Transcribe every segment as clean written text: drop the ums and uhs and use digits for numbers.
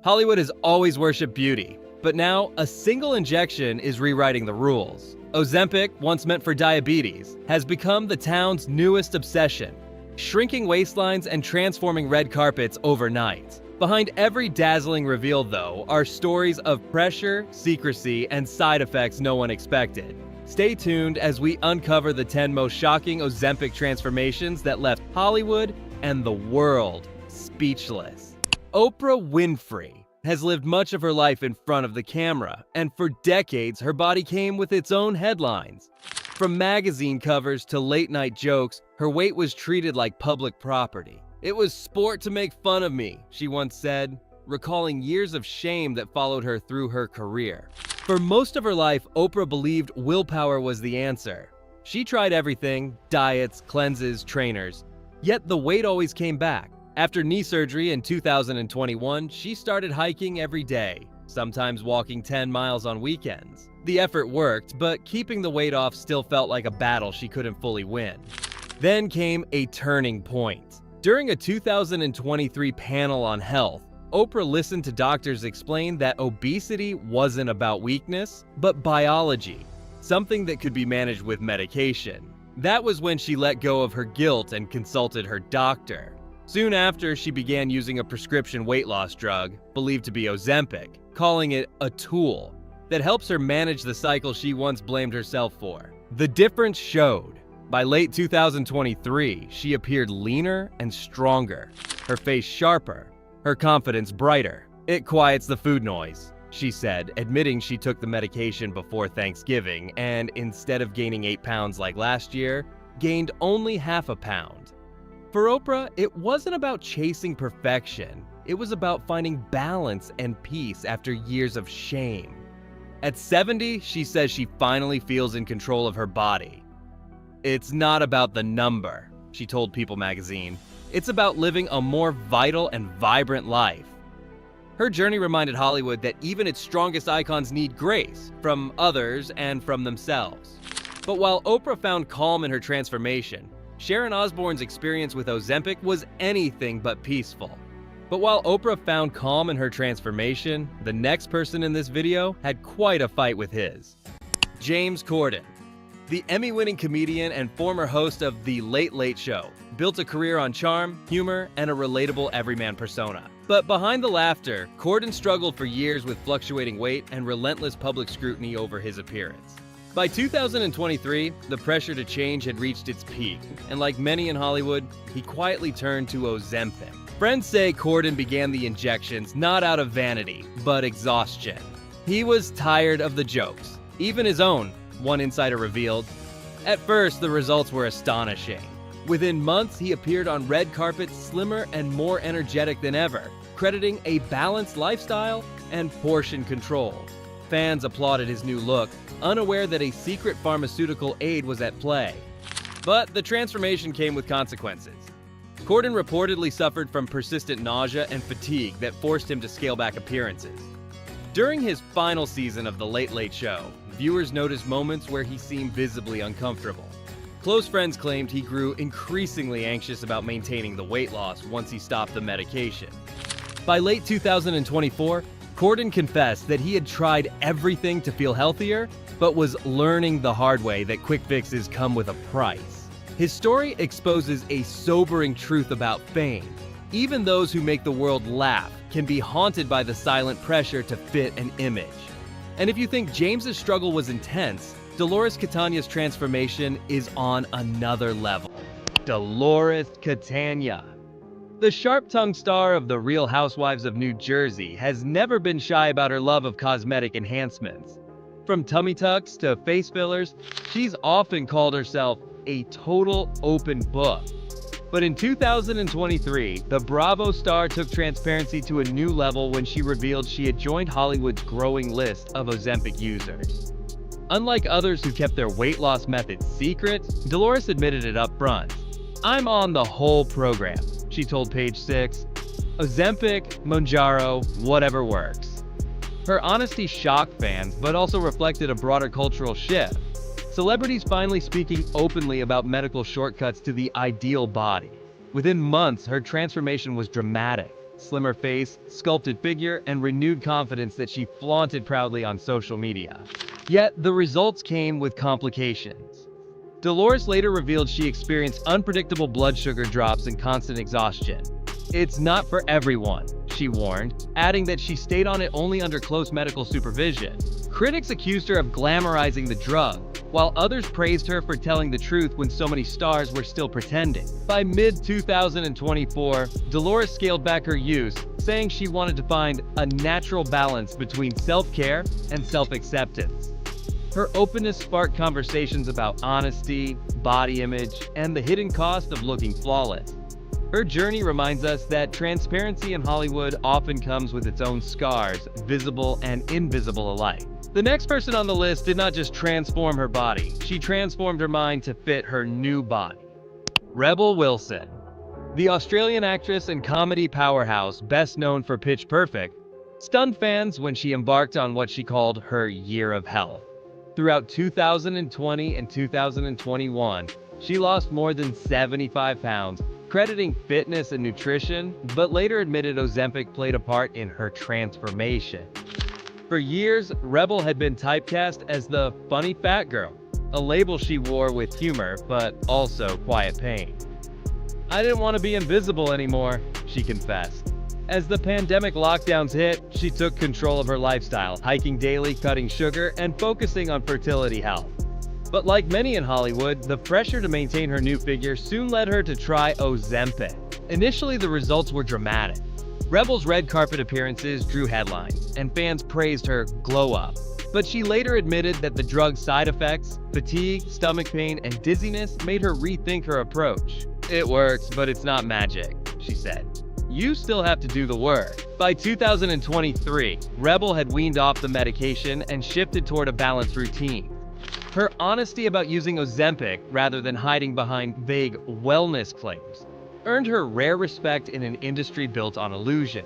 Hollywood has always worshipped beauty, but now a single injection is rewriting the rules. Ozempic, once meant for diabetes, has become the town's newest obsession, shrinking waistlines and transforming red carpets overnight. Behind every dazzling reveal, though, are stories of pressure, secrecy, and side effects no one expected. Stay tuned as we uncover the 10 most shocking Ozempic transformations that left Hollywood and the world speechless. Oprah Winfrey has lived much of her life in front of the camera, and for decades her body came with its own headlines. From magazine covers to late-night jokes, her weight was treated like public property. "It was sport to make fun of me," she once said, recalling years of shame that followed her through her career. For most of her life, Oprah believed willpower was the answer. She tried everything: diets, cleanses, trainers. Yet the weight always came back. After knee surgery in 2021, she started hiking every day, sometimes walking 10 miles on weekends. The effort worked, but keeping the weight off still felt like a battle she couldn't fully win. Then came a turning point. During a 2023 panel on health, Oprah listened to doctors explain that obesity wasn't about weakness, but biology, something that could be managed with medication. That was when she let go of her guilt and consulted her doctor. Soon after, she began using a prescription weight loss drug, believed to be Ozempic, calling it a tool that helps her manage the cycle she once blamed herself for. The difference showed. By late 2023, she appeared leaner and stronger, her face sharper, her confidence brighter. "It quiets the food noise," she said, admitting she took the medication before Thanksgiving and, instead of gaining 8 pounds like last year, gained only half a pound. For Oprah, it wasn't about chasing perfection. It was about finding balance and peace after years of shame. At 70, she says she finally feels in control of her body. "It's not about the number," she told People magazine. "It's about living a more vital and vibrant life." Her journey reminded Hollywood that even its strongest icons need grace from others and from themselves. But while Oprah found calm in her transformation, Sharon Osbourne's experience with Ozempic was anything but peaceful. But while Oprah found calm in her transformation, the next person in this video had quite a fight with his. James Corden. The Emmy-winning comedian and former host of The Late Late Show built a career on charm, humor, and a relatable everyman persona. But behind the laughter, Corden struggled for years with fluctuating weight and relentless public scrutiny over his appearance. By 2023, the pressure to change had reached its peak, and like many in Hollywood, he quietly turned to Ozempic. Friends say Corden began the injections not out of vanity, but exhaustion. He was tired of the jokes, even his own, one insider revealed. At first, the results were astonishing. Within months, he appeared on red carpets slimmer and more energetic than ever, crediting a balanced lifestyle and portion control. Fans applauded his new look, unaware that a secret pharmaceutical aid was at play. But the transformation came with consequences. Corden reportedly suffered from persistent nausea and fatigue that forced him to scale back appearances. During his final season of The Late Late Show, viewers noticed moments where he seemed visibly uncomfortable. Close friends claimed he grew increasingly anxious about maintaining the weight loss once he stopped the medication. By late 2024, Corden confessed that he had tried everything to feel healthier, but was learning the hard way that quick fixes come with a price. His story exposes a sobering truth about fame. Even those who make the world laugh can be haunted by the silent pressure to fit an image. And if you think James's struggle was intense, Dolores Catania's transformation is on another level. Dolores Catania. The sharp-tongued star of The Real Housewives of New Jersey has never been shy about her love of cosmetic enhancements. From tummy tucks to face fillers, she's often called herself a total open book. But in 2023, the Bravo star took transparency to a new level when she revealed she had joined Hollywood's growing list of Ozempic users. Unlike others who kept their weight loss methods secret, Dolores admitted it up front. "I'm on the whole program," she told Page 6. "Ozempic, Mounjaro, whatever works." Her honesty shocked fans, but also reflected a broader cultural shift. Celebrities finally speaking openly about medical shortcuts to the ideal body. Within months, her transformation was dramatic. slimmer face, sculpted figure, and renewed confidence that she flaunted proudly on social media. Yet, the results came with complications. Dolores later revealed she experienced unpredictable blood sugar drops and constant exhaustion. "It's not for everyone," she warned, adding that she stayed on it only under close medical supervision. Critics accused her of glamorizing the drug, while others praised her for telling the truth when so many stars were still pretending. By mid-2024, Dolores scaled back her use, saying she wanted to find a natural balance between self-care and self-acceptance. Her openness sparked conversations about honesty, body image, and the hidden cost of looking flawless. Her journey reminds us that transparency in Hollywood often comes with its own scars, visible and invisible alike. The next person on the list did not just transform her body, she transformed her mind to fit her new body. Rebel Wilson. The Australian actress and comedy powerhouse, best known for Pitch Perfect, stunned fans when she embarked on what she called her year of health. Throughout 2020 and 2021, she lost more than 75 pounds, crediting fitness and nutrition, but later admitted Ozempic played a part in her transformation. For years, Rebel had been typecast as the funny fat girl, a label she wore with humor, but also quiet pain. "I didn't want to be invisible anymore," she confessed. As the pandemic lockdowns hit, she took control of her lifestyle, hiking daily, cutting sugar, and focusing on fertility health. But like many in Hollywood, the pressure to maintain her new figure soon led her to try Ozempic. Initially, the results were dramatic. Rebel's red carpet appearances drew headlines, and fans praised her glow up. But she later admitted that the drug's side effects, fatigue, stomach pain, and dizziness made her rethink her approach. "It works, but it's not magic," she said. "You still have to do the work." By 2023, Rebel had weaned off the medication and shifted toward a balanced routine. Her honesty about using Ozempic rather than hiding behind vague wellness claims earned her rare respect in an industry built on illusion.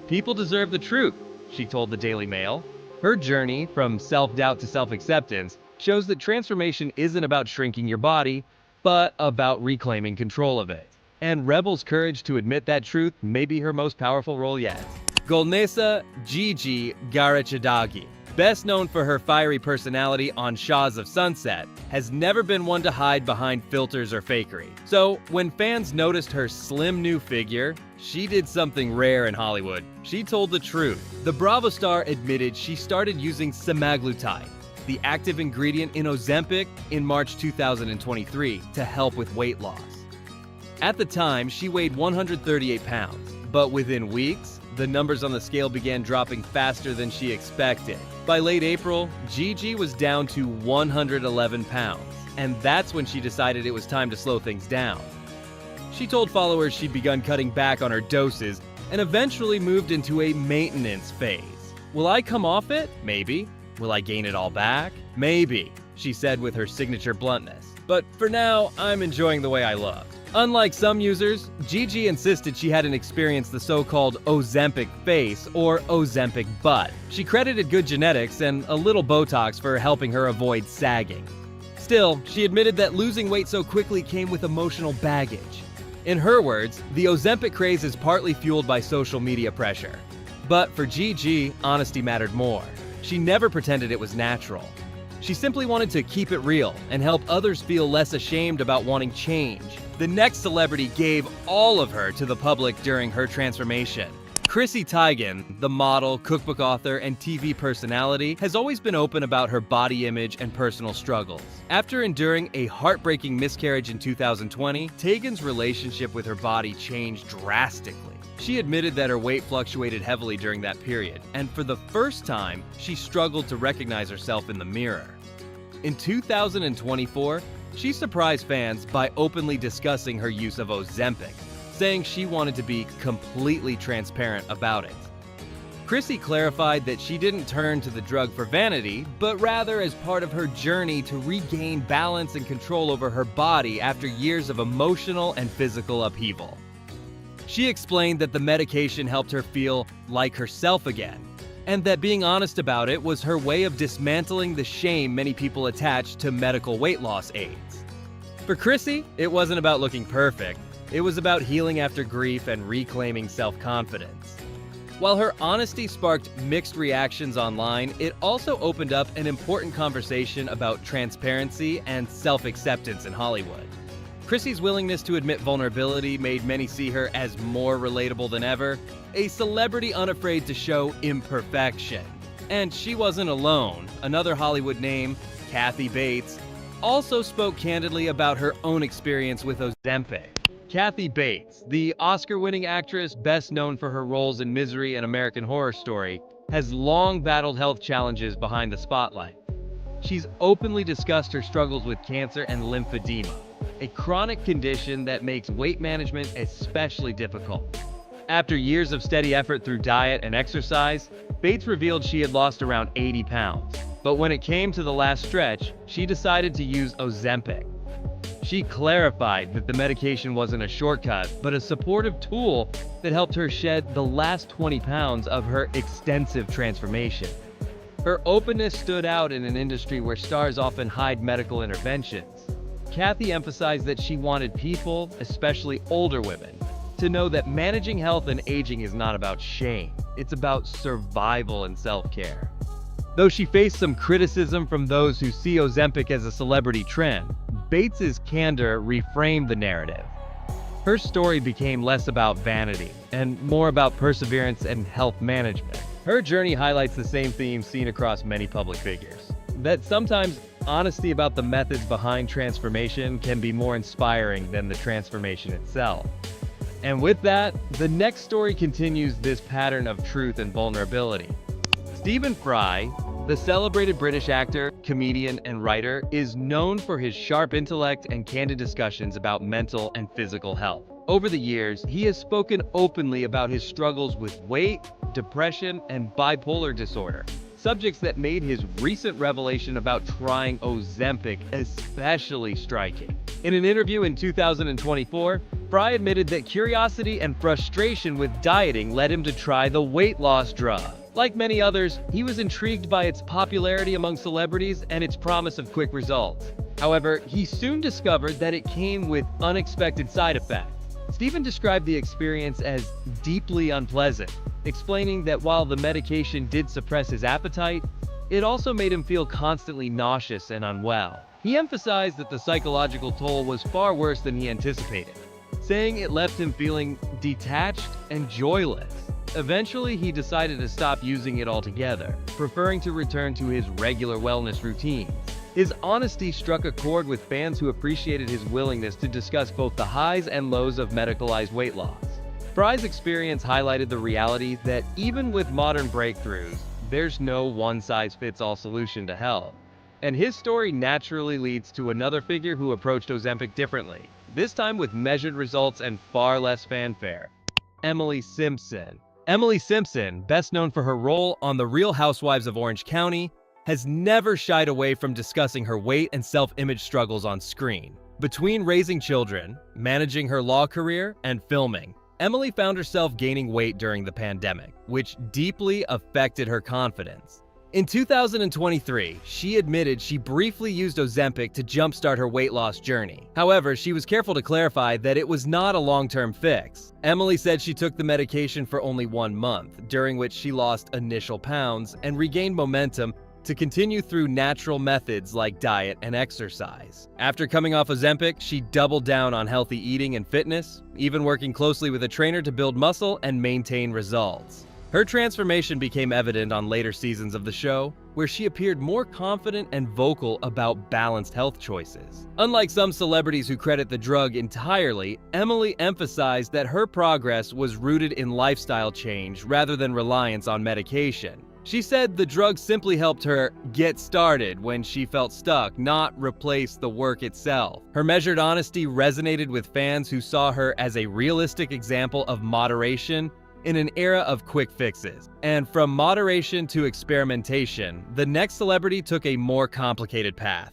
"People deserve the truth," she told the Daily Mail. Her journey from self-doubt to self-acceptance shows that transformation isn't about shrinking your body, but about reclaiming control of it. And Rebel's courage to admit that truth may be her most powerful role yet. Golnesa Gigi Garachadagi, best known for her fiery personality on Shahs of Sunset, has never been one to hide behind filters or fakery. So, when fans noticed her slim new figure, she did something rare in Hollywood. She told the truth. The Bravo star admitted she started using semaglutide, the active ingredient in Ozempic, in March 2023 to help with weight loss. At the time, she weighed 138 pounds, but within weeks, the numbers on the scale began dropping faster than she expected. By late April, Gigi was down to 111 pounds, and that's when she decided it was time to slow things down. She told followers she'd begun cutting back on her doses and eventually moved into a maintenance phase. "Will I come off it? Maybe. Will I gain it all back? Maybe," she said with her signature bluntness. "But for now, I'm enjoying the way I look." Unlike some users, Gigi insisted she hadn't experienced the so-called Ozempic face or Ozempic butt. She credited good genetics and a little Botox for helping her avoid sagging. Still, she admitted that losing weight so quickly came with emotional baggage. In her words, the Ozempic craze is partly fueled by social media pressure. But for Gigi, honesty mattered more. She never pretended it was natural. She simply wanted to keep it real and help others feel less ashamed about wanting change. The next celebrity gave all of her to the public during her transformation. Chrissy Teigen, the model, cookbook author, and TV personality, has always been open about her body image and personal struggles. After enduring a heartbreaking miscarriage in 2020, Teigen's relationship with her body changed drastically. She admitted that her weight fluctuated heavily during that period, and for the first time, she struggled to recognize herself in the mirror. In 2024, she surprised fans by openly discussing her use of Ozempic, saying she wanted to be completely transparent about it. Chrissy clarified that she didn't turn to the drug for vanity, but rather as part of her journey to regain balance and control over her body after years of emotional and physical upheaval. She explained that the medication helped her feel like herself again, and that being honest about it was her way of dismantling the shame many people attach to medical weight loss aids. For Chrissy, it wasn't about looking perfect. It was about healing after grief and reclaiming self-confidence. While her honesty sparked mixed reactions online, it also opened up an important conversation about transparency and self-acceptance in Hollywood. Chrissy's willingness to admit vulnerability made many see her as more relatable than ever, a celebrity unafraid to show imperfection. And she wasn't alone. Another Hollywood name, Kathy Bates, also spoke candidly about her own experience with Ozempic. Kathy Bates, the Oscar-winning actress best known for her roles in Misery and American Horror Story, has long battled health challenges behind the spotlight. She's openly discussed her struggles with cancer and lymphedema, a chronic condition that makes weight management especially difficult. After years of steady effort through diet and exercise, Bates revealed she had lost around 80 pounds. But when it came to the last stretch, she decided to use Ozempic. She clarified that the medication wasn't a shortcut, but a supportive tool that helped her shed the last 20 pounds of her extensive transformation. Her openness stood out in an industry where stars often hide medical interventions. Kathy emphasized that she wanted people, especially older women, to know that managing health and aging is not about shame. It's about survival and self-care. Though she faced some criticism from those who see Ozempic as a celebrity trend, Bates's candor reframed the narrative. Her story became less about vanity and more about perseverance and health management. Her journey highlights the same themes seen across many public figures, that sometimes honesty about the methods behind transformation can be more inspiring than the transformation itself. And with that, the next story continues this pattern of truth and vulnerability. Stephen Fry, the celebrated British actor, comedian, and writer, is known for his sharp intellect and candid discussions about mental and physical health. Over the years, he has spoken openly about his struggles with weight, depression, and bipolar disorder, subjects that made his recent revelation about trying Ozempic especially striking. In an interview in 2024, Fry admitted that curiosity and frustration with dieting led him to try the weight loss drug. Like many others, he was intrigued by its popularity among celebrities and its promise of quick results. However, he soon discovered that it came with unexpected side effects. Stephen described the experience as deeply unpleasant, explaining that while the medication did suppress his appetite, it also made him feel constantly nauseous and unwell. He emphasized that the psychological toll was far worse than he anticipated, saying it left him feeling detached and joyless. Eventually, he decided to stop using it altogether, preferring to return to his regular wellness routines. His honesty struck a chord with fans who appreciated his willingness to discuss both the highs and lows of medicalized weight loss. Fry's experience highlighted the reality that even with modern breakthroughs, there's no one-size-fits-all solution to health. And his story naturally leads to another figure who approached Ozempic differently, this time with measured results and far less fanfare: Emily Simpson. Emily Simpson, best known for her role on The Real Housewives of Orange County, has never shied away from discussing her weight and self-image struggles on screen. Between raising children, managing her law career, and filming, Emily found herself gaining weight during the pandemic, which deeply affected her confidence. In 2023, she admitted she briefly used Ozempic to jumpstart her weight loss journey. However, she was careful to clarify that it was not a long-term fix. Emily said she took the medication for only 1 month, during which she lost initial pounds and regained momentum to continue through natural methods like diet and exercise. After coming off Ozempic, she doubled down on healthy eating and fitness, even working closely with a trainer to build muscle and maintain results. Her transformation became evident on later seasons of the show, where she appeared more confident and vocal about balanced health choices. Unlike some celebrities who credit the drug entirely, Emily emphasized that her progress was rooted in lifestyle change rather than reliance on medication. She said the drug simply helped her get started when she felt stuck, not replace the work itself. Her measured honesty resonated with fans who saw her as a realistic example of moderation in an era of quick fixes. And from moderation to experimentation, the next celebrity took a more complicated path.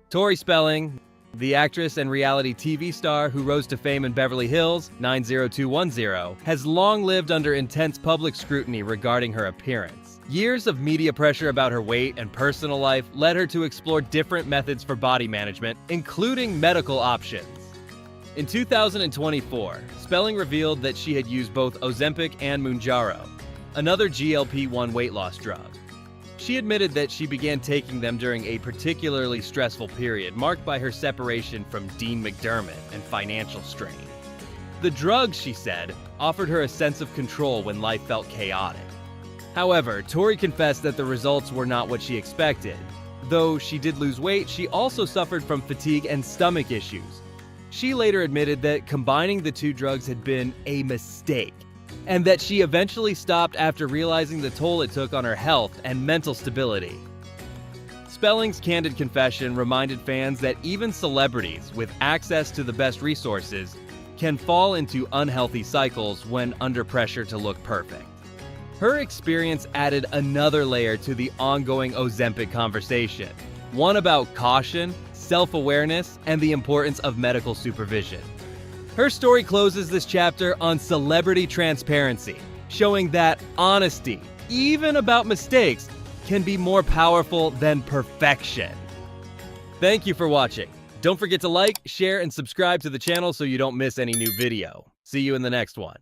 Tori Spelling, the actress and reality TV star who rose to fame in Beverly Hills 90210, has long lived under intense public scrutiny regarding her appearance. Years of media pressure about her weight and personal life led her to explore different methods for body management, including medical options. In 2024, Spelling revealed that she had used both Ozempic and Mounjaro, another GLP-1 weight loss drug. She admitted that she began taking them during a particularly stressful period marked by her separation from Dean McDermott and financial strain. The drugs, she said, offered her a sense of control when life felt chaotic. However, Tori confessed that the results were not what she expected. Though she did lose weight, she also suffered from fatigue and stomach issues. She later admitted that combining the two drugs had been a mistake, and that she eventually stopped after realizing the toll it took on her health and mental stability. Spelling's candid confession reminded fans that even celebrities with access to the best resources can fall into unhealthy cycles when under pressure to look perfect. Her experience added another layer to the ongoing Ozempic conversation, one about caution, self-awareness, and the importance of medical supervision. Her story closes this chapter on celebrity transparency, showing that honesty, even about mistakes, can be more powerful than perfection. Thank you for watching. Don't forget to like, share, and subscribe to the channel so you don't miss any new video. See you in the next one.